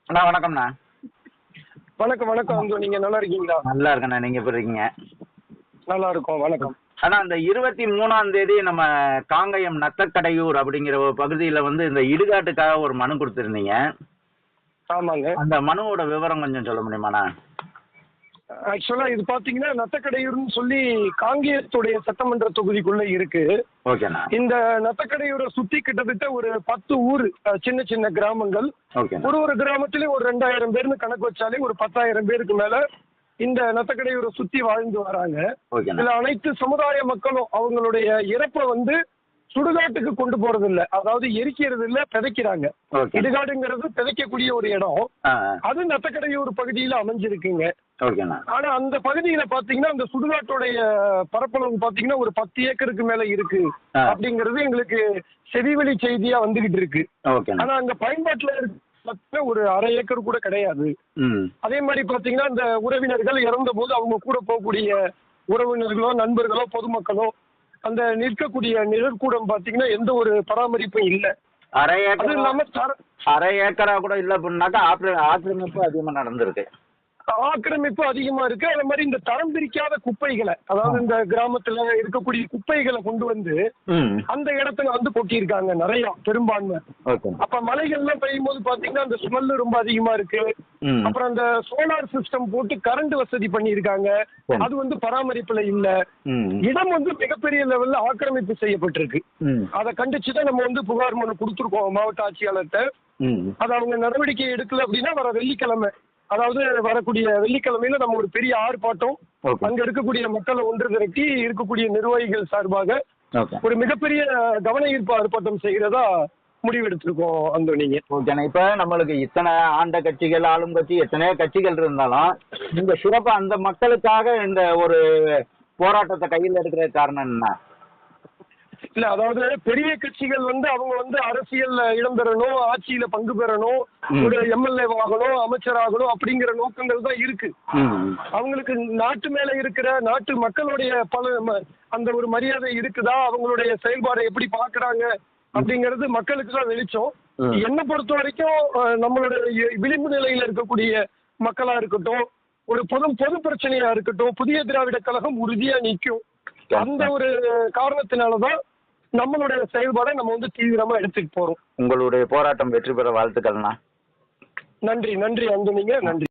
அண்ணா வணக்கம்ண்ணா. வணக்கம் வணக்கம் அந்து, நீங்க நல்லா இருக்கீங்களா? நல்லா இருக்கண்ணா, நீங்க எப்படி இருக்கீங்க? நல்லா இருக்கும், வணக்கம். ஆனா அந்த 23ஆம் தேதி நம்ம காங்கயம் நத்தக்கடையூர் அப்படிங்கிற ஒரு பகுதியில வந்து இந்த இடுகாட்டுக்காக ஒரு மனு கொடுத்துருந்தீங்க. ஆமாங்க. அந்த மனுவோட விவரம் கொஞ்சம் சொல்ல முடியுமாண்ணா? ஆக்சுவலா இது பாத்தீங்கன்னா நத்தக்கடையூர்னு சொல்லி காங்கேயத்துடைய சட்டமன்ற தொகுதிக்குள்ள இருக்கு. ஓகேண்ணா. இந்த நத்தக்கடையூரை சுத்தி கிட்டத்தட்ட ஒரு 10 ஊர், சின்ன சின்ன கிராமங்கள். ஓகேண்ணா. ஒரு கிராமத்திலயும் ஒரு 2000 பேர்னு கணக்கு வச்சாலே ஒரு 10,000 பேருக்கு மேல இந்த நத்தக்கடையூரை சுத்தி வாழ்ந்து வராங்க. ஓகேண்ணா. இதுல அனைத்து சமுதாய மக்களும் அவங்களுடைய இறப்பை வந்து சுடுகாட்டுக்கு கொண்டு போறது இல்ல, அதாவது எரிக்கிறது இல்ல, பிதைக்கிறாங்க. ஓகே. இடுகாடுங்கிறது பிதைக்கக்கூடிய ஒரு இடம். ஆ, அது நத்தக்கடையூர் பகுதியில அமைஞ்சிருக்குங்க. ஓகேண்ணா. ஆனா அந்த பகுதியில பாத்தீங்கன்னா அந்த சுடுகாட்டுடைய பரப்பளவு பாத்தீங்கன்னா ஒரு 10 ஏக்கருக்கு மேல இருக்கு அப்படிங்கறது எங்களுக்கு செவிவழி செய்தியா வந்துகிட்டு இருக்கு. ஓகேண்ணா. ஆனா அங்க பயன்பாட்டுல இருக்க ஒரு 1/2 ஏக்கர் கூட கிடையாது. அதே மாதிரி பாத்தீங்கன்னா இந்த உறவினர்கள் இறந்த போது அவங்க கூட போகக்கூடிய உறவினர்களோ நண்பர்களோ பொதுமக்களோ அந்த நிற்கக்கூடிய நிழற்கூடம் பாத்தீங்கன்னா எந்த ஒரு பராமரிப்பும் இல்ல. அரை ஏக்கர் அது இல்லாம அரை ஏக்கரா கூட இல்ல அப்படின்னாக்கா ஆக்கிரமிப்பு அதிகமா நடந்திருக்கு. ஆக்கிரமிப்பு அதிகமா இருக்கு. அதே மாதிரி இந்த தரம் பிரிக்காத குப்பைகளை, அதாவது இந்த கிராமத்துல இருக்கக்கூடிய குப்பைகளை கொண்டு வந்து அந்த இடத்துல வந்து கொட்டியிருக்காங்க நிறைய, பெரும்பான்மை. அப்ப மழைகள்லாம் பெய்யும் போது பாத்தீங்கன்னா அந்த ஸ்மெல் ரொம்ப அதிகமா இருக்கு. அப்புறம் அந்த சோலார் சிஸ்டம் போட்டு கரண்ட் வசதி பண்ணியிருக்காங்க, அது வந்து பராமரிப்புல இல்ல. இடம் வந்து மிகப்பெரிய லெவல்ல ஆக்கிரமிப்பு செய்யப்பட்டிருக்கு. அதை கண்டிச்சுதான் நம்ம வந்து புகார் மனு கொடுத்துருக்கோம் மாவட்ட ஆட்சியாளர்கிட்ட. அது அவங்க நடவடிக்கை எடுக்கல அப்படின்னா வர வெள்ளிக்கிழமை, அதாவது வரக்கூடிய வெள்ளிக்கிழமையில நம்ம ஒரு பெரிய ஆர்ப்பாட்டம் அங்க இருக்கக்கூடிய மக்களை ஒன்று திரட்டி இருக்கக்கூடிய நிர்வாகிகள் சார்பாக ஒரு மிகப்பெரிய கவன ஈர்ப்பு ஆர்ப்பாட்டம் செய்கிறதா முடிவெடுத்திருக்கோம். அந்த நீங்க ஓகேண்ணா. இப்ப நம்மளுக்கு இத்தனை ஆண்ட கட்சிகள், ஆளும் கட்சி, எத்தனையோ கட்சிகள் இருந்தாலும் இந்த சிறப்பா அந்த மக்களுக்காக இந்த ஒரு போராட்டத்தை கையில் எடுக்கிற காரணம் என்ன? இல்ல, அதாவது பெரிய கட்சிகள் வந்து அவங்க வந்து அரசியல்ல இடம் பெறணும், ஆட்சியில பங்கு பெறணும், ஒரு எம்எல்ஏ ஆகணும், அமைச்சர் ஆகணும் அப்படிங்கிற நோக்கங்கள் தான் இருக்கு. அவங்களுக்கு நாட்டு மேல இருக்கிற நாட்டு மக்களுடைய அந்த ஒரு மரியாதை இருக்குதா, அவங்களுடைய செயல்பாடை எப்படி பாக்குறாங்க அப்படிங்கிறது மக்களுக்கு தான் வெளிச்சம். என்னை பொறுத்த வரைக்கும் நம்மளுடைய விளிம்பு நிலையில இருக்கக்கூடிய மக்களா இருக்கட்டும், ஒரு பொது பிரச்சனையா இருக்கட்டும், புதிய திராவிட கழகம் உறுதியா நிற்கும். அந்த ஒரு காரணத்தினாலதான் நம்மளுடைய செயல்பாடை நம்ம வந்து தீவிரமா எடுத்துட்டு போறோம். உங்களுடைய போராட்டம் வெற்றி பெற வாழ்த்துக்கள்ண்ணா. நன்றி நன்றி அந்தனிங்க, நன்றி.